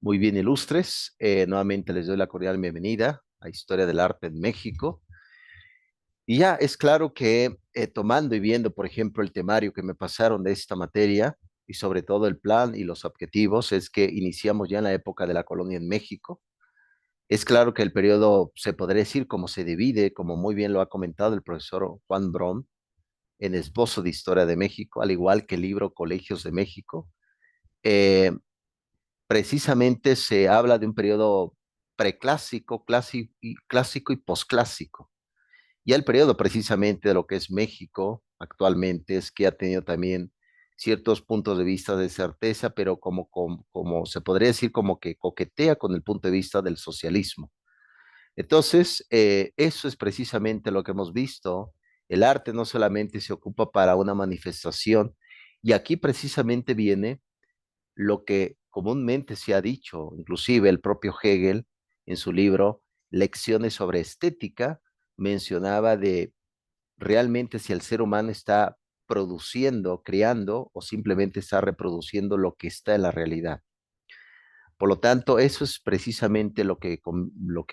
Muy bien, ilustres. Nuevamente les doy la cordial bienvenida a Historia del Arte en México. Y ya es claro que tomando y viendo, por ejemplo, el temario que me pasaron de esta materia y sobre todo el plan y los objetivos, es que iniciamos ya en la época de la colonia en México. Es claro que el periodo se podría decir como se divide, como muy bien lo ha comentado el profesor Juan Bron en Esbozo de Historia de México, al igual que el libro Colegios de México. Eh, Precisamente se habla de un periodo preclásico, clásico y posclásico. Y el periodo precisamente de lo que es México actualmente es que ha tenido también ciertos puntos de vista de certeza, pero como se podría decir, como que coquetea con el punto de vista del socialismo. Entonces, eso es precisamente lo que hemos visto. El arte no solamente se ocupa para una manifestación, y aquí precisamente viene lo que comúnmente se ha dicho, inclusive el propio Hegel en su libro Lecciones sobre Estética mencionaba de realmente si el ser humano está produciendo, creando o simplemente está reproduciendo lo que está en la realidad. Por lo tanto, eso es precisamente lo que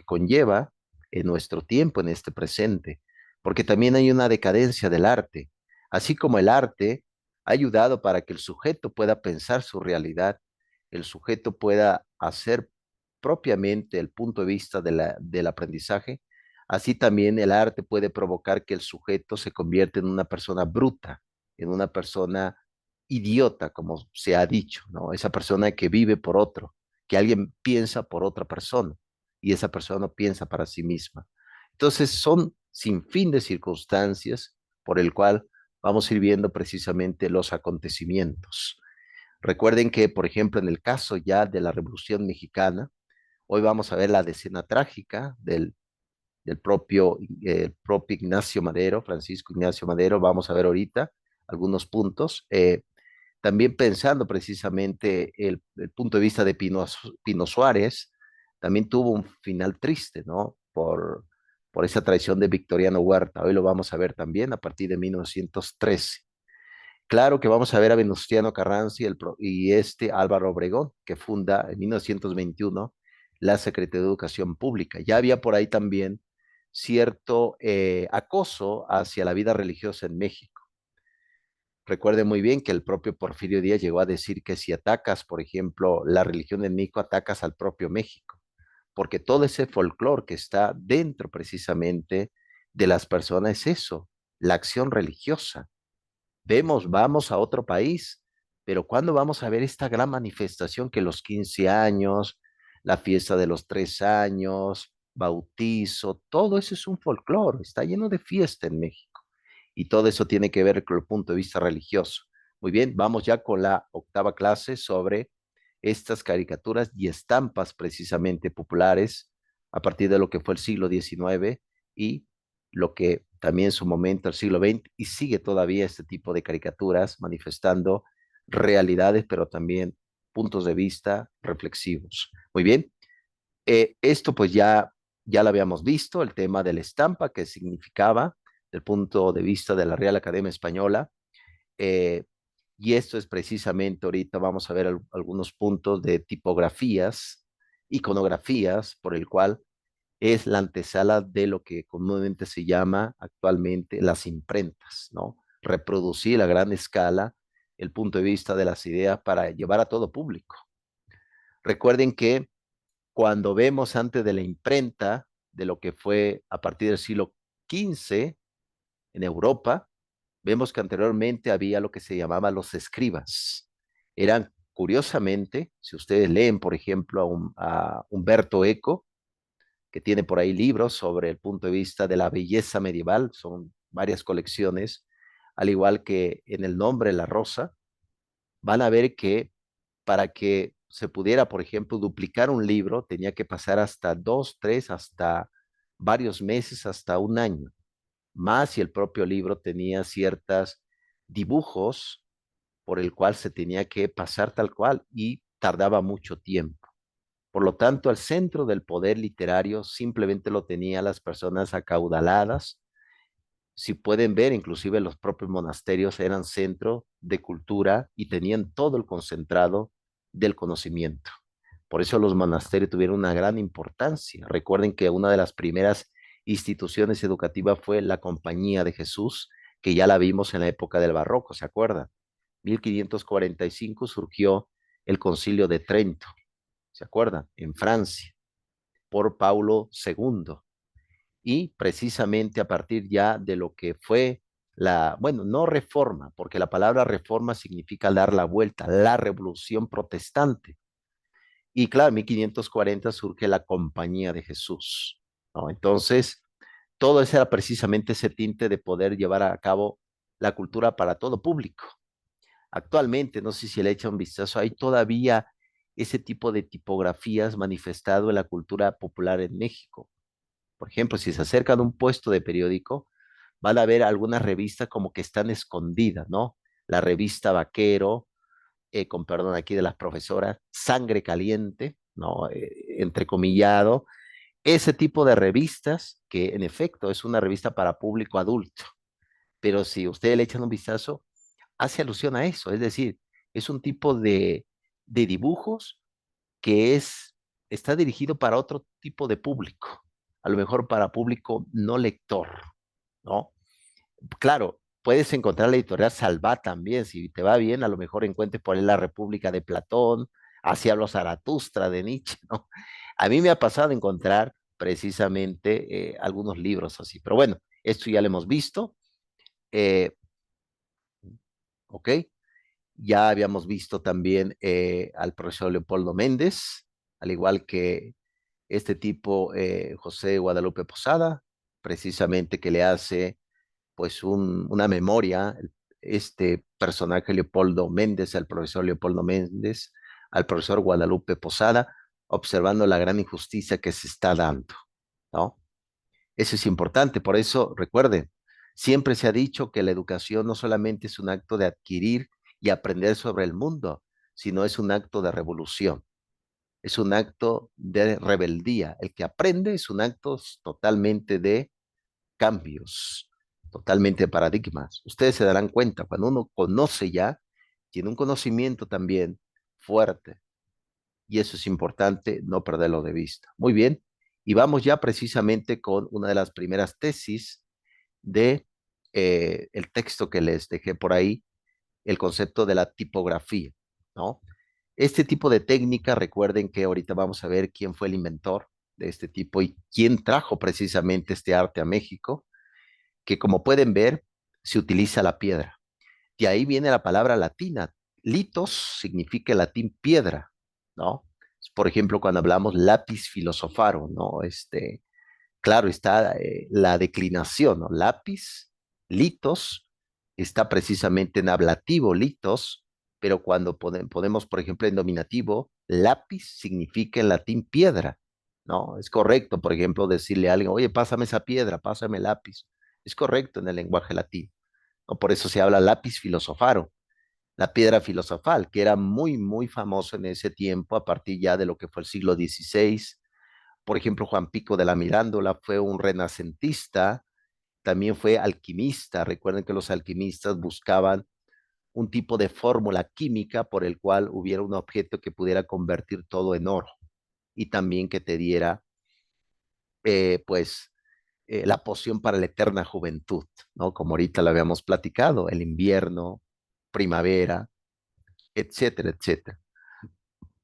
conlleva en nuestro tiempo, en este presente, porque también hay una decadencia del arte, así como el arte ha ayudado para que el sujeto pueda pensar su realidad, el sujeto pueda hacer propiamente el punto de vista del aprendizaje, así también el arte puede provocar que el sujeto se convierta en una persona bruta, en una persona idiota, como se ha dicho, ¿no? Esa persona que vive por otro, que alguien piensa por otra persona y esa persona piensa para sí misma. Entonces son sin fin de circunstancias por el cual vamos a ir viendo precisamente los acontecimientos. Recuerden que, por ejemplo, en el caso ya de la Revolución Mexicana, hoy vamos a ver la decena trágica del propio Ignacio Madero, Francisco Ignacio Madero. Vamos a ver ahorita algunos puntos. También pensando precisamente el punto de vista de Pino Suárez, también tuvo un final triste, ¿no? Por esa traición de Victoriano Huerta. Hoy lo vamos a ver también a partir de 1913. Claro que vamos a ver a Venustiano Carranza y este Álvaro Obregón, que funda en 1921 la Secretaría de Educación Pública. Ya había por ahí también cierto acoso hacia la vida religiosa en México. Recuerde muy bien que el propio Porfirio Díaz llegó a decir que si atacas, por ejemplo, la religión en México, atacas al propio México, porque todo ese folclore que está dentro precisamente de las personas es eso, la acción religiosa. Vemos, vamos a otro país, pero ¿cuándo vamos a ver esta gran manifestación que los 15 años, la fiesta de los 3 años, bautizo, todo eso es un folclore, está lleno de fiesta en México y todo eso tiene que ver con el punto de vista religioso. Muy bien, vamos ya con la octava clase sobre estas caricaturas y estampas precisamente populares a partir de lo que fue el siglo XIX y lo que también en su momento el siglo XX y sigue todavía este tipo de caricaturas manifestando realidades, pero también puntos de vista reflexivos. Muy bien, esto pues ya lo habíamos visto, el tema de la estampa, que significaba del punto de vista de la Real Academia Española, eh, y esto es precisamente ahorita vamos a ver algunos puntos de tipografías, iconografías, por el cual es la antesala de lo que comúnmente se llama actualmente las imprentas, ¿no? Reproducir a gran escala el punto de vista de las ideas para llevar a todo público. Recuerden que cuando vemos antes de la imprenta, de lo que fue a partir del siglo XV en Europa, vemos que anteriormente había lo que se llamaba los escribas. Eran, curiosamente, si ustedes leen, por ejemplo, a Humberto Eco, que tiene por ahí libros sobre el punto de vista de la belleza medieval, son varias colecciones, al igual que en el nombre La Rosa, van a ver que para que se pudiera, por ejemplo, duplicar un libro, tenía que pasar hasta 2, 3, hasta varios meses, hasta un año, más si el propio libro tenía ciertos dibujos por el cual se tenía que pasar tal cual y tardaba mucho tiempo. Por lo tanto, el centro del poder literario simplemente lo tenía las personas acaudaladas. Si pueden ver, inclusive los propios monasterios eran centro de cultura y tenían todo el concentrado del conocimiento. Por eso los monasterios tuvieron una gran importancia. Recuerden que una de las primeras instituciones educativas fue la Compañía de Jesús, que ya la vimos en la época del Barroco, ¿se acuerdan? 1545 surgió el Concilio de Trento, ¿se acuerdan? En Francia, por Paulo II. Y precisamente a partir ya de lo que fue bueno, no reforma, porque la palabra reforma significa dar la vuelta, la revolución protestante. Y claro, en 1540 surge la Compañía de Jesús, ¿no? Entonces, todo ese era precisamente ese tinte de poder llevar a cabo la cultura para todo público. Actualmente, no sé si le echa un vistazo, hay todavía ese tipo de tipografías manifestado en la cultura popular en México. Por ejemplo, si se acercan a un puesto de periódico, van a ver algunas revistas como que están escondidas, ¿no? La revista Vaquero, con perdón aquí de las profesoras, Sangre Caliente, ¿no? Entrecomillado, ese tipo de revistas que en efecto es una revista para público adulto, pero si ustedes le echan un vistazo, hace alusión a eso, es decir, es un tipo de dibujos que está dirigido para otro tipo de público, a lo mejor para público no lector, ¿no? Claro, puedes encontrar la editorial Salvat también, si te va bien, a lo mejor encuentres por ahí La República de Platón, Así habló Zaratustra de Nietzsche, ¿no? A mí me ha pasado encontrar precisamente algunos libros así, pero bueno, esto ya lo hemos visto, eh, ¿ok? Ya habíamos visto también al profesor Leopoldo Méndez, al igual que este tipo, José Guadalupe Posada, precisamente que le hace pues una memoria, este personaje Leopoldo Méndez, al profesor Leopoldo Méndez, al profesor Guadalupe Posada, observando la gran injusticia que se está dando, ¿no? Eso es importante, por eso recuerden, siempre se ha dicho que la educación no solamente es un acto de adquirir y aprender sobre el mundo, sino es un acto de revolución, es un acto de rebeldía. El que aprende es un acto totalmente de cambios, totalmente de paradigmas. Ustedes se darán cuenta, cuando uno conoce ya, tiene un conocimiento también fuerte, y eso es importante no perderlo de vista. Muy bien, y vamos ya precisamente con una de las primeras tesis de el texto que les dejé por ahí, el concepto de la tipografía, ¿no? Este tipo de técnica, recuerden que ahorita vamos a ver quién fue el inventor de este tipo y quién trajo precisamente este arte a México, que como pueden ver, se utiliza la piedra. De ahí viene la palabra latina. Litos significa en latín piedra, ¿no? Por ejemplo, cuando hablamos lápiz filosofaro, ¿no? Claro, está la declinación, ¿no? Lápiz, litos, está precisamente en ablativo, litos, pero cuando ponemos, por ejemplo, en dominativo, lápiz significa en latín piedra, ¿no? Es correcto, por ejemplo, decirle a alguien, oye, pásame esa piedra, pásame el lápiz. Es correcto en el lenguaje latino, ¿no? Por eso se habla lápiz filosofaro, la piedra filosofal, que era muy, muy famoso en ese tiempo, a partir ya de lo que fue el siglo XVI. Por ejemplo, Juan Pico de la Mirándola fue un renacentista, también fue alquimista. Recuerden que los alquimistas buscaban un tipo de fórmula química por el cual hubiera un objeto que pudiera convertir todo en oro y también que te diera, pues, la poción para la eterna juventud, ¿no? Como ahorita lo habíamos platicado, el invierno, primavera, etcétera, etcétera.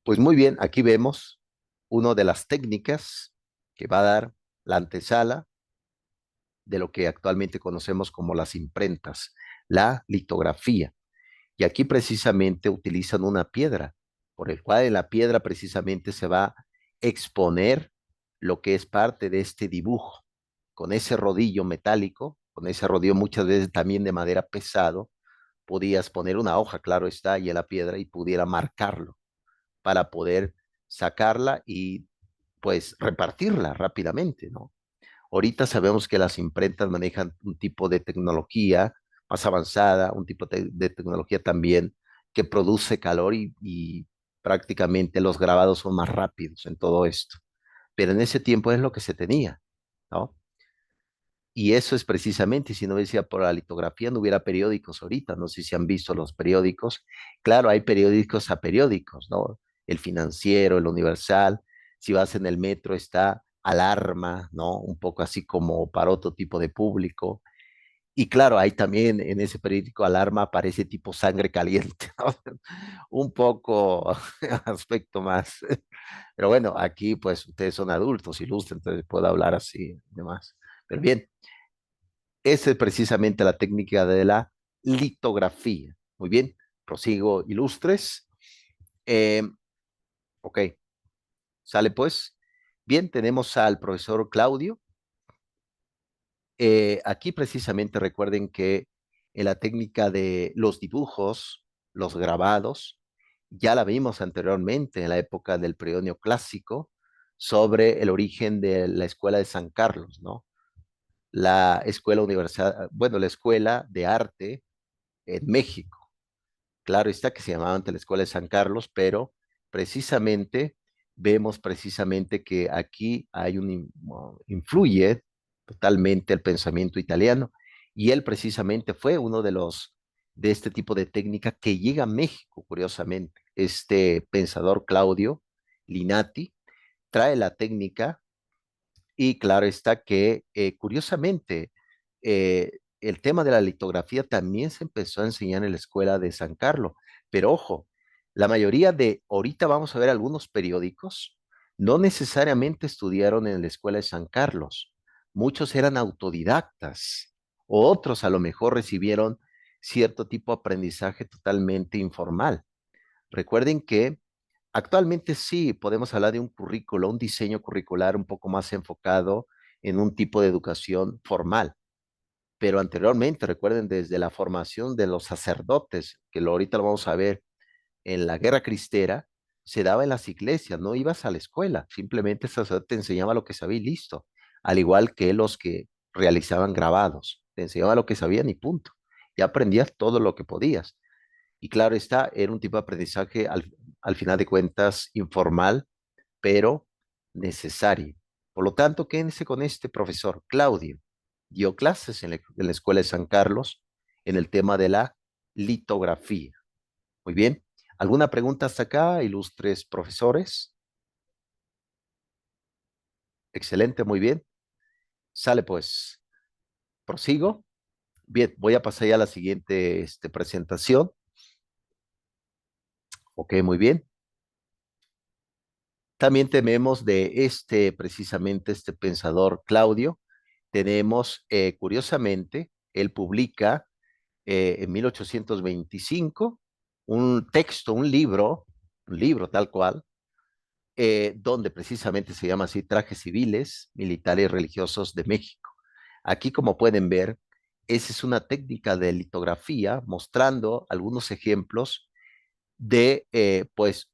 Pues muy bien, aquí vemos una de las técnicas que va a dar la antesala de lo que actualmente conocemos como las imprentas, la litografía. Y aquí precisamente utilizan una piedra, por el cual en la piedra precisamente se va a exponer lo que es parte de este dibujo, con ese rodillo metálico, con ese rodillo muchas veces también de madera pesado, podías poner una hoja, claro está, y en la piedra y pudiera marcarlo para poder sacarla y pues repartirla rápidamente, ¿no? Ahorita sabemos que las imprentas manejan un tipo de tecnología más avanzada, un tipo de tecnología también que produce calor y prácticamente los grabados son más rápidos en todo esto. Pero en ese tiempo es lo que se tenía, ¿no? Y eso es precisamente, si no decía por la litografía, no hubiera periódicos ahorita, no sé si han visto los periódicos. Claro, hay periódicos a periódicos, ¿no? el Financiero, el Universal. Si vas en el metro está Alarma, ¿no? Un poco así como para otro tipo de público. Y claro, ahí también en ese periódico Alarma aparece tipo Sangre Caliente, ¿no? Un poco aspecto más. Pero bueno, aquí pues ustedes son adultos, ilustres, entonces puedo hablar así y demás. Pero bien, esa es precisamente la técnica de la litografía. Muy bien, prosigo, ilustres. Eh, ok, sale pues. Bien, tenemos al profesor Claudio. Aquí precisamente recuerden que en la técnica de los dibujos, los grabados, ya la vimos anteriormente en la época del periodo neoclásico sobre el origen de la escuela de San Carlos, ¿no? La escuela universal, bueno, la escuela de arte en México. Claro está que se llamaba antes la Escuela de San Carlos, pero precisamente vemos precisamente que aquí hay influye totalmente el pensamiento italiano y él precisamente fue uno de los de este tipo de técnica que llega a México, curiosamente. Este pensador Claudio Linati trae la técnica y claro está que, curiosamente, el tema de la litografía también se empezó a enseñar en la escuela de San Carlos. Pero ojo, la mayoría de, ahorita vamos a ver algunos periódicos, no necesariamente estudiaron en la escuela de San Carlos. Muchos eran autodidactas, o otros a lo mejor recibieron cierto tipo de aprendizaje totalmente informal. Recuerden que actualmente sí podemos hablar de un currículo, un diseño curricular un poco más enfocado en un tipo de educación formal. Pero anteriormente, recuerden, desde la formación de los sacerdotes, que ahorita lo vamos a ver en la guerra cristera, se daba en las iglesias, no ibas a la escuela, simplemente el sacerdote te enseñaba lo que sabía y listo, al igual que los que realizaban grabados, te enseñaba lo que sabían y punto. Y aprendías todo lo que podías. Y claro está, era un tipo de aprendizaje al final de cuentas informal, pero necesario. Por lo tanto, quédense con este profesor, Claudio. Dio clases en la Escuela de San Carlos en el tema de la litografía. Muy bien. ¿Alguna pregunta hasta acá, ilustres profesores? Excelente, muy bien. Sale pues. Prosigo. Bien, voy a pasar ya a la siguiente presentación. Ok, muy bien. También tenemos de precisamente este pensador Claudio, tenemos, curiosamente, él publica en 1825 un texto, un libro tal cual, donde precisamente se llama así Trajes civiles, militares y religiosos de México. Aquí, como pueden ver, esa es una técnica de litografía mostrando algunos ejemplos de, pues,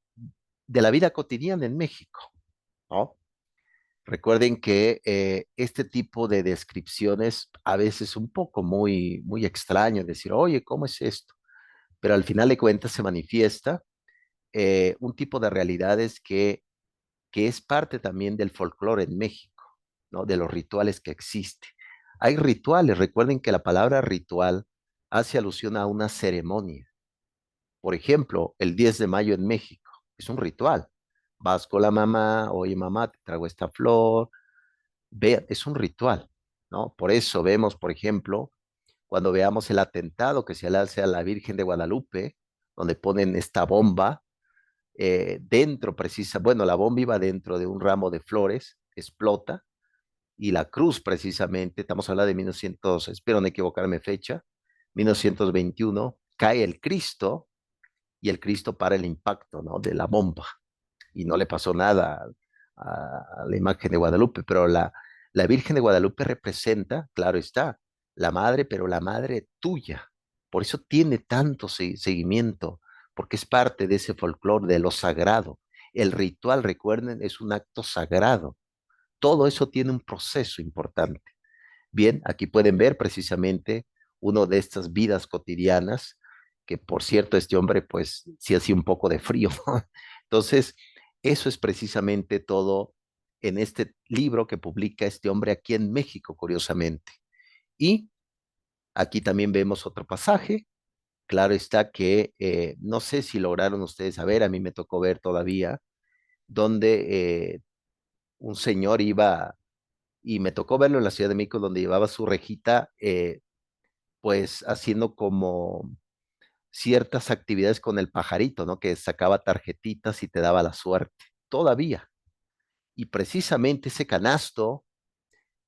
de la vida cotidiana en México, ¿no? Recuerden que este tipo de descripciones a veces un poco muy extraño, decir, oye, ¿cómo es esto? Pero al final de cuentas se manifiesta un tipo de realidades que es parte también del folclore en México, ¿no? De los rituales que existen. Hay rituales, recuerden que la palabra ritual hace alusión a una ceremonia. Por ejemplo, el 10 de mayo en México es un ritual. Vas con la mamá, oye mamá, te traigo esta flor, ve, es un ritual, ¿no? Por eso vemos, por ejemplo, cuando veamos el atentado que se le hace a la Virgen de Guadalupe, donde ponen esta bomba dentro, bueno, la bomba iba dentro de un ramo de flores, explota, y la cruz precisamente, estamos hablando de 1900, espero no equivocarme fecha, 1921, cae el Cristo y el Cristo para el impacto, ¿no? De la bomba y no le pasó nada a la imagen de Guadalupe, pero la Virgen de Guadalupe representa, claro está, la madre, pero la madre tuya. Por eso tiene tanto seguimiento, porque es parte de ese folclore de lo sagrado. El ritual, recuerden, es un acto sagrado. Todo eso tiene un proceso importante. Bien, aquí pueden ver precisamente uno de estas vidas cotidianas, que por cierto, este hombre pues sí hacía un poco de frío, ¿no? Entonces, eso es precisamente todo en este libro que publica este hombre aquí en México, curiosamente. Y aquí también vemos otro pasaje, Claro está que no sé si lograron ustedes saber, a mí me tocó ver todavía, donde un señor iba, y me tocó verlo en la Ciudad de México, donde llevaba su rejita, pues haciendo como ciertas actividades con el pajarito, ¿no? Que sacaba tarjetitas y te daba la suerte, todavía. Y precisamente ese canasto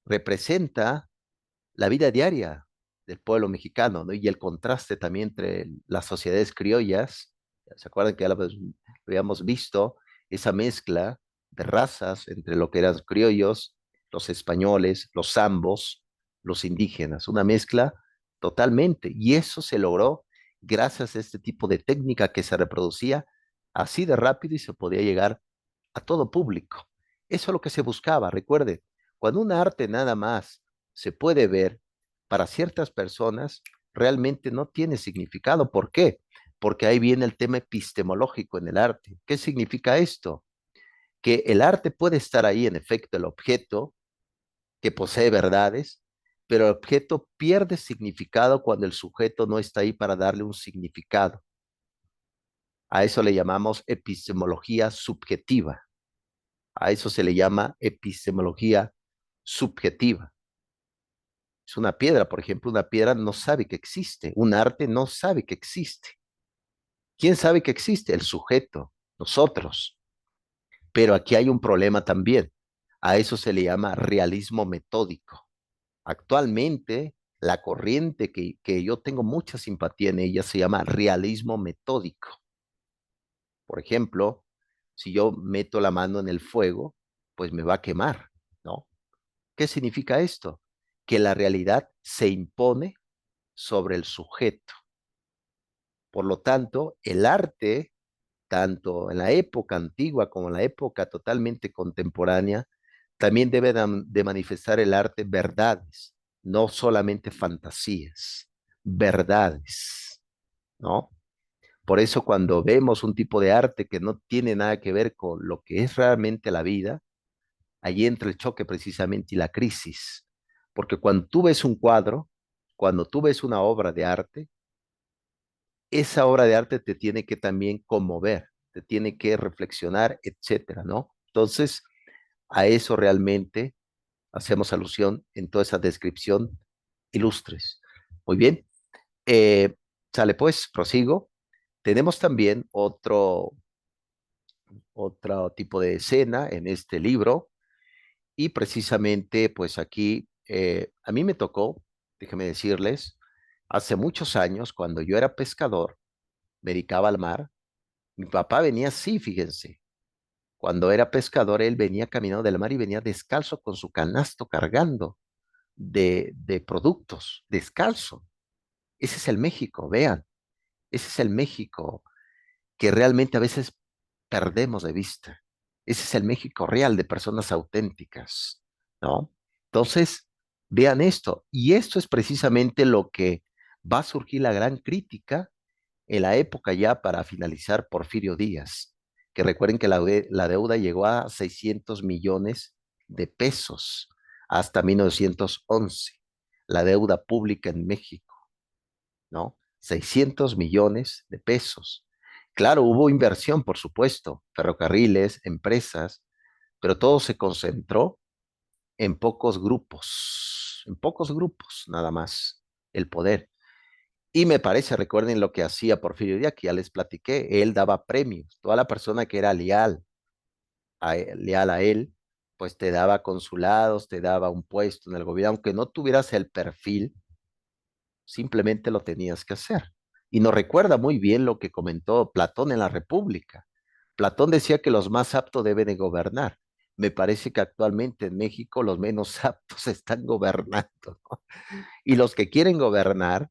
representa la vida diaria del pueblo mexicano, ¿no? Y el contraste también entre las sociedades criollas, ¿se acuerdan que ya lo habíamos visto? Esa mezcla de razas entre lo que eran criollos, los españoles, los zambos, los indígenas, una mezcla totalmente. Y eso se logró gracias a este tipo de técnica que se reproducía así de rápido y se podía llegar a todo público. Eso es lo que se buscaba, recuerden, cuando un arte nada más se puede ver, para ciertas personas realmente no tiene significado. ¿Por qué? Porque ahí viene el tema epistemológico en el arte. ¿Qué significa esto? Que el arte puede estar ahí, en efecto, el objeto que posee verdades, pero el objeto pierde significado cuando el sujeto no está ahí para darle un significado. A eso le llamamos epistemología subjetiva. A eso se le llama epistemología subjetiva. Es una piedra, por ejemplo, una piedra no sabe que existe, un arte no sabe que existe. ¿Quién sabe que existe? El sujeto, nosotros. Pero aquí hay un problema también. A eso se le llama realismo metódico. Actualmente, la corriente que yo tengo mucha simpatía en ella se llama realismo metódico. Por ejemplo, si yo meto la mano en el fuego, pues me va a quemar, ¿no? ¿Qué significa esto? Que la realidad se impone sobre el sujeto. Por lo tanto, el arte, tanto en la época antigua como en la época totalmente contemporánea, también debe de manifestar el arte verdades, no solamente fantasías, verdades, ¿no? Por eso cuando vemos un tipo de arte que no tiene nada que ver con lo que es realmente la vida, ahí entra el choque precisamente y la crisis. Porque cuando tú ves un cuadro, cuando tú ves una obra de arte, esa obra de arte te tiene que también conmover, te tiene que reflexionar, etcétera, ¿no? Entonces, a eso realmente hacemos alusión en toda esa descripción ilustres. Muy bien, eh, sale pues, prosigo. Tenemos también otro tipo de escena en este libro y precisamente pues aquí a mí me tocó, déjenme decirles, hace muchos años cuando yo era pescador, me dedicaba al mar. Mi papá venía así, fíjense. Cuando era pescador, él venía caminando del mar y venía descalzo con su canasto cargando de productos, descalzo. Ese es el México, vean. Ese es el México que realmente a veces perdemos de vista. Ese es el México real de personas auténticas, ¿no? Entonces, vean esto. Y esto es precisamente lo que va a surgir la gran crítica en la época ya para finalizar Porfirio Díaz, que recuerden que la deuda llegó a 600 millones de pesos hasta 1911, la deuda pública en México, ¿no? 600 millones de pesos. Claro, hubo inversión, por supuesto, ferrocarriles, empresas, pero todo se concentró en pocos grupos nada más, el poder. Y me parece, recuerden lo que hacía Porfirio Díaz, que ya les platiqué, él daba premios. Toda la persona que era leal a él, pues te daba consulados, te daba un puesto en el gobierno, aunque no tuvieras el perfil, simplemente lo tenías que hacer. Y nos recuerda muy bien lo que comentó Platón en la República. Platón decía que los más aptos deben de gobernar. Me parece que actualmente en México los menos aptos están gobernando, ¿no? Y los que quieren gobernar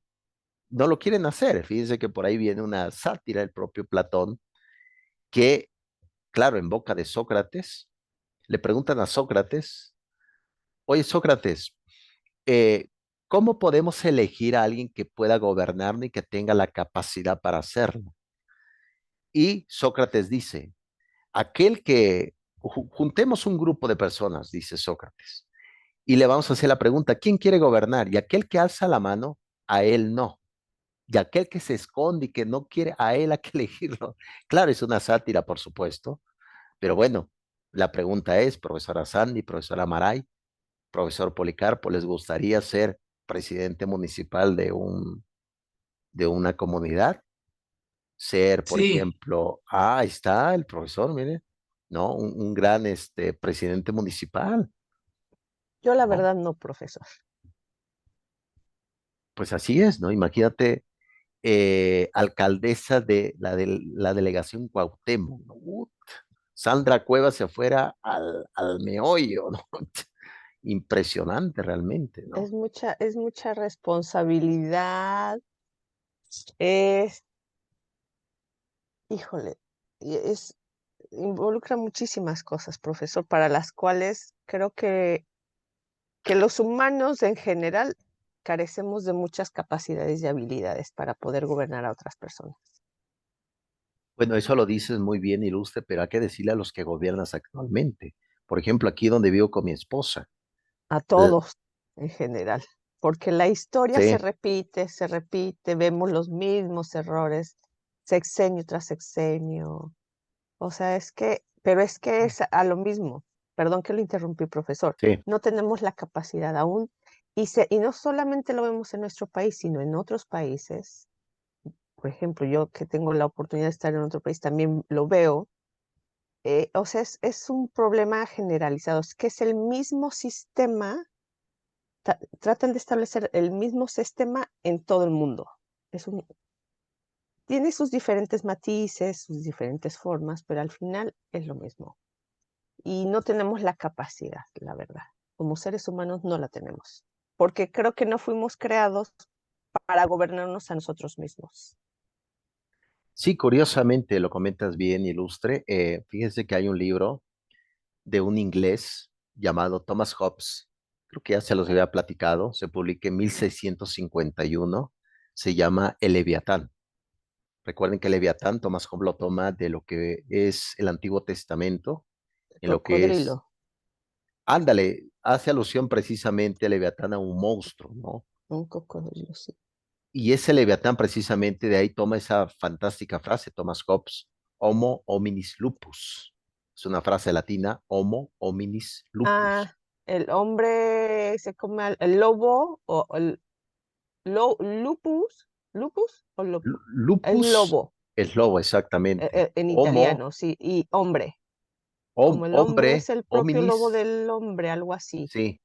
no lo quieren hacer. Fíjense que por ahí viene una sátira del propio Platón que, claro, en boca de Sócrates, le preguntan a Sócrates, oye Sócrates, eh, ¿cómo podemos elegir a alguien que pueda gobernar y que tenga la capacidad para hacerlo? Y Sócrates dice, aquel que juntemos un grupo de personas, dice Sócrates, y le vamos a hacer la pregunta, ¿quién quiere gobernar? Y aquel que alza la mano, a él no. y aquel que se esconde y que no quiere a él a que elegirlo. Claro, es una sátira, por supuesto, pero bueno, la pregunta es, profesora Sandy, profesora Maray, profesor Policarpo, ¿les gustaría ser presidente municipal de una comunidad? Ser, por Sí, ejemplo, ahí está el profesor, mire, ¿no? Un gran presidente municipal, yo la ¿no? verdad no, profesor. Pues así es, ¿no? Imagínate, alcaldesa de la delegación Cuauhtémoc, ¿no? Sandra Cuevas se fuera al meollo, ¿no? Impresionante realmente, ¿no? Es mucha responsabilidad, es, híjole, involucra muchísimas cosas, profesor, para las cuales creo que los humanos en general carecemos de muchas capacidades y habilidades para poder gobernar a otras personas. Bueno, eso lo dices muy bien, Ilustre, pero hay que decirle a los que gobiernas actualmente. Por ejemplo, aquí donde vivo con mi esposa. A L- todos en general, porque la historia Sí, se repite, vemos los mismos errores sexenio tras sexenio. O sea, pero es que es a lo mismo. Perdón que lo interrumpí, profesor. sí. No tenemos la capacidad aún, y no solamente lo vemos en nuestro país, sino en otros países. Por ejemplo, yo que tengo la oportunidad de estar en otro país, también lo veo. O sea, es un problema generalizado, es que es el mismo sistema, tratan de establecer el mismo sistema en todo el mundo. Es un, tiene sus diferentes matices, sus diferentes formas, pero al final es lo mismo. Y no tenemos la capacidad, la verdad. Como seres humanos no la tenemos, porque creo que no fuimos creados para gobernarnos a nosotros mismos. Sí, curiosamente lo comentas bien, Ilustre. Fíjense que hay un libro de un inglés llamado Thomas Hobbes. Creo que ya se los había platicado. Se publica en 1651. Se llama El Leviatán. Recuerden que el Leviatán, Thomas Hobbes lo toma de lo que es el Antiguo Testamento, en lo que es, Cocodrilo, ándale, hace alusión precisamente a Leviatán a un monstruo, ¿no? un cocodrilo, sí. Y ese Leviatán precisamente de ahí toma esa fantástica frase, Thomas Hobbes, Homo hominis lupus. Es una frase latina, Homo hominis lupus. Ah, el hombre se come el lobo o el lupus, lupus o es Lupus lobo es lobo, exactamente. en Homo, italiano, sí, y hombre, como el hombre hombre, es el propio lobo hominis, del hombre, algo así. sí.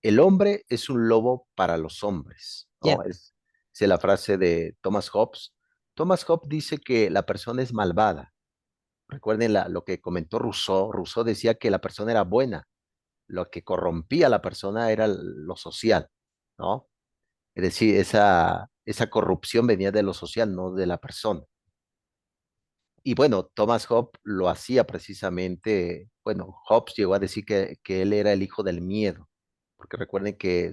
El hombre es un lobo para los hombres, Ya. ¿no? Es la frase de Thomas Hobbes. Thomas Hobbes dice que la persona es malvada. Recuerden lo que comentó Rousseau. Rousseau decía que la persona era buena. Lo que corrompía a la persona era lo social, ¿no? Es decir, esa corrupción venía de lo social, no de la persona. Y bueno, Thomas Hobbes lo hacía precisamente, bueno, Hobbes llegó a decir que él era el hijo del miedo, porque recuerden que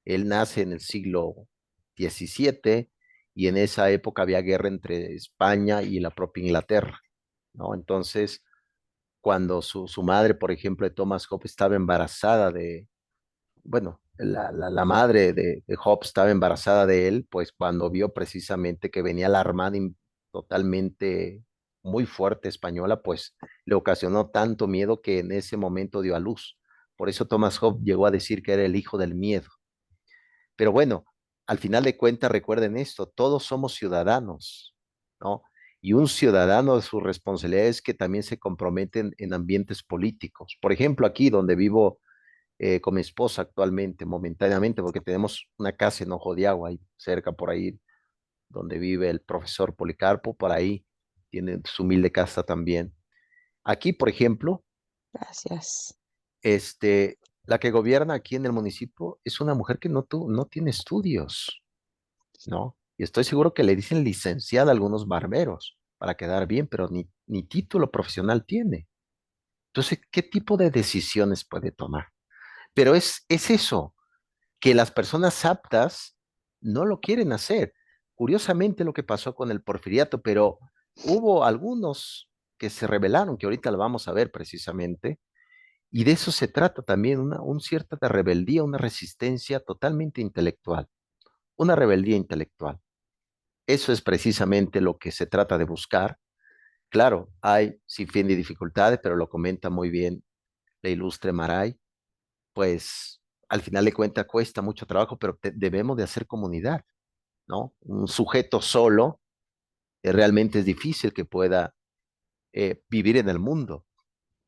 él nace en el siglo XVII y en esa época había guerra entre España y la propia Inglaterra, ¿no? Entonces, cuando su madre, por ejemplo, de Thomas Hobbes estaba embarazada bueno, la madre de Hobbes estaba embarazada de él, pues cuando vio precisamente que venía la armada totalmente muy fuerte española, pues le ocasionó tanto miedo que en ese momento dio a luz. Por eso Thomas Hobbes llegó a decir que era el hijo del miedo. Pero bueno, al final de cuentas, recuerden esto, todos somos ciudadanos, ¿no? Y un ciudadano, su responsabilidad es que también se comprometen en ambientes políticos. Por ejemplo, aquí donde vivo con mi esposa actualmente, momentáneamente, porque tenemos una casa en Ojo de Agua, ahí cerca por ahí, donde vive el profesor Policarpo, por ahí tiene su humilde casa también. Aquí, por ejemplo, Gracias. la que gobierna aquí en el municipio es una mujer que no tiene estudios, ¿no? Y estoy seguro que le dicen licenciada a algunos barberos para quedar bien, pero ni título profesional tiene. Entonces, ¿qué tipo de decisiones puede tomar? Pero es eso, que las personas aptas no lo quieren hacer. Curiosamente lo que pasó con el porfiriato, pero hubo algunos que se rebelaron, que ahorita lo vamos a ver precisamente, y de eso se trata también, un cierta de rebeldía, una resistencia totalmente intelectual, una rebeldía intelectual. Eso es precisamente lo que se trata de buscar. Claro, hay sin fin de dificultades, pero lo comenta muy bien la ilustre Maray, pues al final de cuentas cuesta mucho trabajo, pero debemos de hacer comunidad, ¿no? Un sujeto solo realmente es difícil que pueda vivir en el mundo.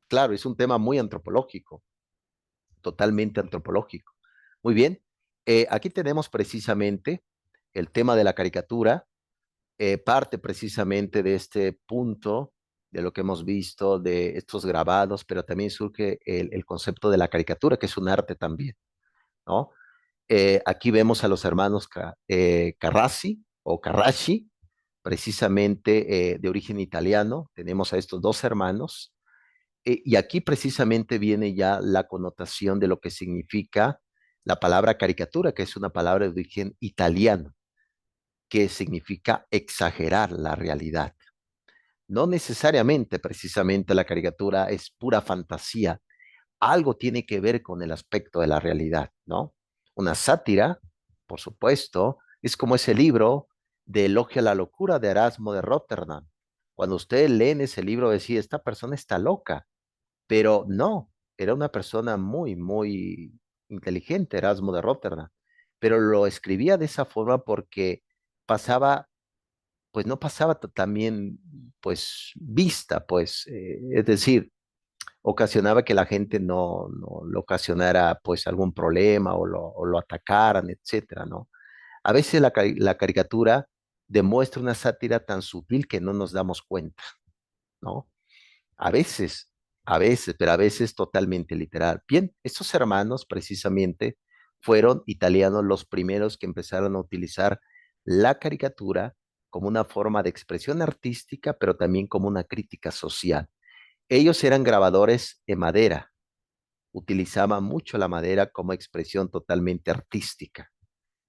Claro, es un tema muy antropológico, totalmente antropológico. Muy bien, aquí tenemos precisamente el tema de la caricatura, parte precisamente de este punto, de lo que hemos visto, de estos grabados, pero también surge el concepto de la caricatura, que es un arte también, ¿no? Aquí vemos a los hermanos Carracci o Carracci, precisamente de origen italiano. Tenemos a estos dos hermanos. Y aquí precisamente viene ya la connotación de lo que significa la palabra caricatura, que es una palabra de origen italiano, que significa exagerar la realidad. No necesariamente precisamente la caricatura es pura fantasía, algo tiene que ver con el aspecto de la realidad, ¿no? Una sátira, por supuesto, es como ese libro de Elogio a la locura de Erasmo de Rotterdam. Cuando ustedes leen ese libro, decía, esta persona está loca, pero no, era una persona muy, muy inteligente, Erasmo de Rotterdam, pero lo escribía de esa forma porque pasaba, pues no pasaba también, pues, vista, pues, es decir, ocasionaba que la gente no le ocasionara pues algún problema o lo atacaran, etcétera, ¿no? A veces la caricatura demuestra una sátira tan sutil que no nos damos cuenta, ¿no? A veces, a veces, pero a veces totalmente literal. Bien, estos hermanos precisamente fueron italianos los primeros que empezaron a utilizar la caricatura como una forma de expresión artística, pero también como una crítica social. Ellos eran grabadores de madera, utilizaban mucho la madera como expresión totalmente artística.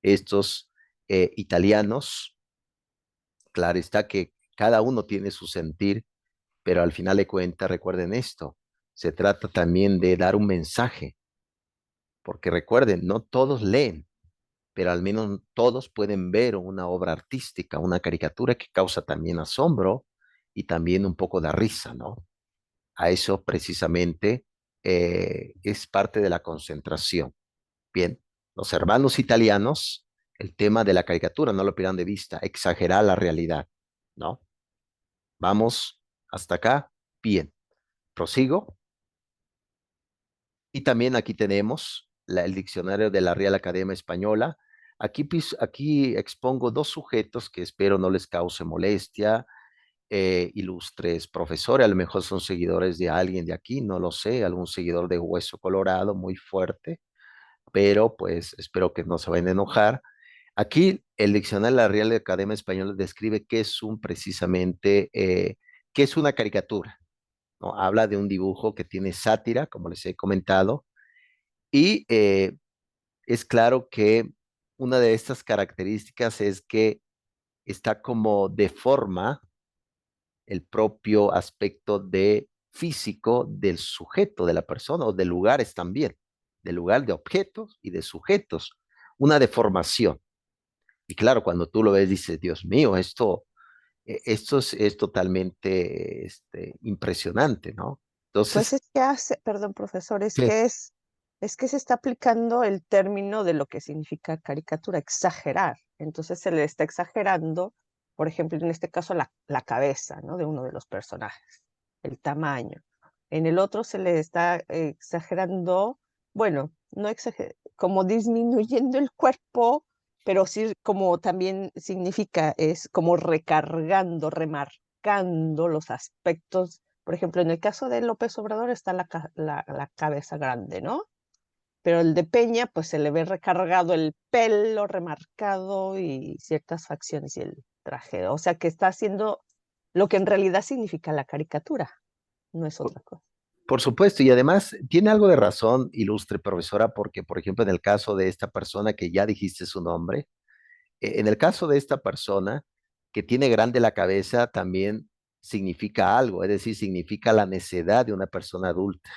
Estos italianos, claro está que cada uno tiene su sentir, pero al final de cuentas, recuerden esto, se trata también de dar un mensaje, porque recuerden, no todos leen, pero al menos todos pueden ver una obra artística, una caricatura que causa también asombro y también un poco de risa, ¿no? A eso precisamente es parte de la concentración. Bien, los hermanos italianos, el tema de la caricatura, no lo pierdan de vista, exagerar la realidad, ¿no? Vamos hasta acá, bien, prosigo. Y también aquí tenemos el diccionario de la Real Academia Española. Aquí expongo dos sujetos que espero no les cause molestia, ilustres profesores, a lo mejor son seguidores de alguien de aquí, no lo sé, algún seguidor de Hueso Colorado muy fuerte, pero pues espero que no se vayan a enojar. Aquí el diccionario de la Real Academia Española describe qué es precisamente, qué es una caricatura, ¿no? Habla de un dibujo que tiene sátira, como les he comentado, y es claro que una de estas características es que está como de forma el propio aspecto de físico del sujeto, de la persona o de lugares también, del lugar de objetos y de sujetos, una deformación. Y claro, cuando tú lo ves, dices, Dios mío, esto es totalmente impresionante, ¿no? Pues Entonces, es que hace, perdón, profesor, ¿qué? es que se está aplicando el término de lo que significa caricatura, exagerar. Entonces se le está exagerando, por ejemplo, en este caso, la cabeza, ¿no? De uno de los personajes, el tamaño. En el otro se le está exagerando, bueno, no como disminuyendo el cuerpo, pero sí como también significa, es como recargando, remarcando los aspectos. Por ejemplo, en el caso de López Obrador está la cabeza grande, ¿no? Pero el de Peña, pues se le ve recargado el pelo, remarcado y ciertas facciones y el traje. O sea que está haciendo lo que en realidad significa la caricatura, no es Por, otra cosa. por supuesto, y además tiene algo de razón, ilustre profesora, porque, por ejemplo, en el caso de esta persona que ya dijiste su nombre, en el caso de esta persona que tiene grande la cabeza, también significa algo, es decir, significa la necedad de una persona adulta,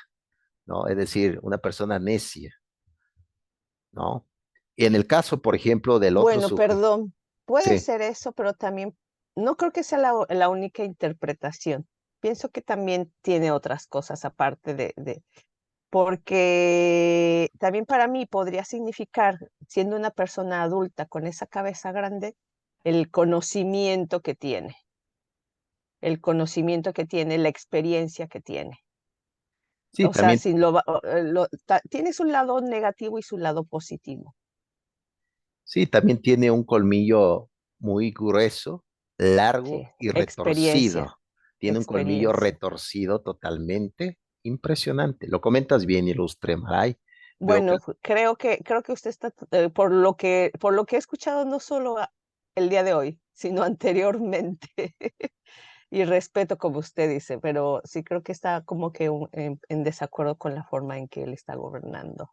¿no? Es decir, una persona necia, ¿no? Y en el caso, por ejemplo, del otro Bueno, sujeto, perdón, puede Sí, ser eso, pero también no creo que sea la única interpretación. Pienso que también tiene otras cosas aparte de porque también para mí podría significar, siendo una persona adulta con esa cabeza grande, el conocimiento que tiene, la experiencia que tiene. sí, O sea, también, si lo va tiene su lado negativo y su lado positivo. sí, también tiene un colmillo muy grueso, Sí, largo y experiencia, retorcido. Tiene un colmillo experiencia. retorcido totalmente impresionante. Lo comentas bien, Ilustre Maray. Veo que Bueno, creo que usted está, por lo que he escuchado, no solo el día de hoy, sino anteriormente, y respeto como usted dice, pero sí creo que está como que en desacuerdo con la forma en que él está gobernando.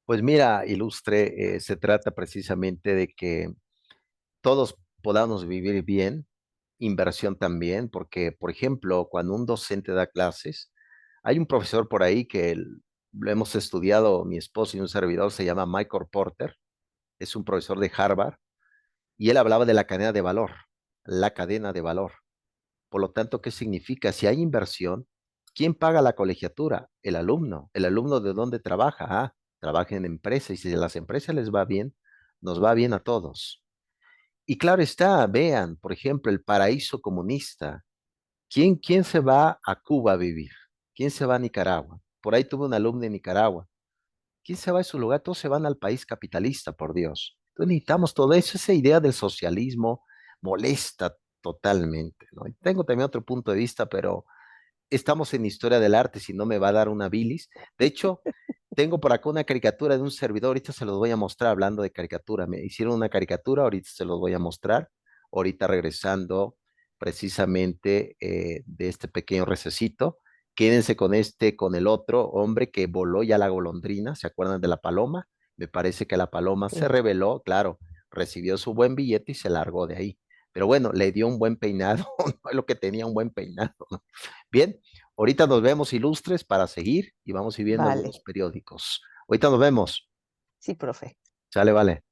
pues mira, Ilustre, se trata precisamente de que todos podamos vivir bien, inversión también, porque, por ejemplo, cuando un docente da clases, hay un profesor por ahí que lo hemos estudiado, mi esposo y un servidor, se llama Michael Porter, es un profesor de Harvard, y él hablaba de la cadena de valor, la cadena de valor. Por lo tanto, ¿qué significa? Si hay inversión, ¿quién paga la colegiatura? El alumno. ¿El alumno de dónde trabaja? Ah, trabaja en empresas y si a las empresas les va bien, nos va bien a todos. Y claro está, vean, por ejemplo, el paraíso comunista. ¿Quién se va a Cuba a vivir? ¿Quién se va a Nicaragua? Por ahí tuve un alumno en Nicaragua. ¿Quién se va a su lugar? Todos se van al país capitalista, por Dios. Entonces necesitamos todo eso. Esa idea del socialismo molesta totalmente, ¿no? Y tengo también otro punto de vista, pero estamos en historia del arte, si no me va a dar una bilis. De hecho, tengo por acá una caricatura de un servidor, ahorita se los voy a mostrar hablando de caricatura. Me hicieron una caricatura, ahorita se los voy a mostrar. Ahorita regresando precisamente de este pequeño recesito. Quédense con con el otro hombre que voló ya la golondrina, ¿se acuerdan de la paloma? Me parece que la paloma se Sí, rebeló, claro, recibió su buen billete y se largó de ahí. Pero bueno, le dio un buen peinado, no es lo que tenía un buen peinado, ¿no? Bien, ahorita nos vemos ilustres para seguir y vamos a ir viendo algunos vale. periódicos. Ahorita nos vemos. Sí, profe. Sale, vale.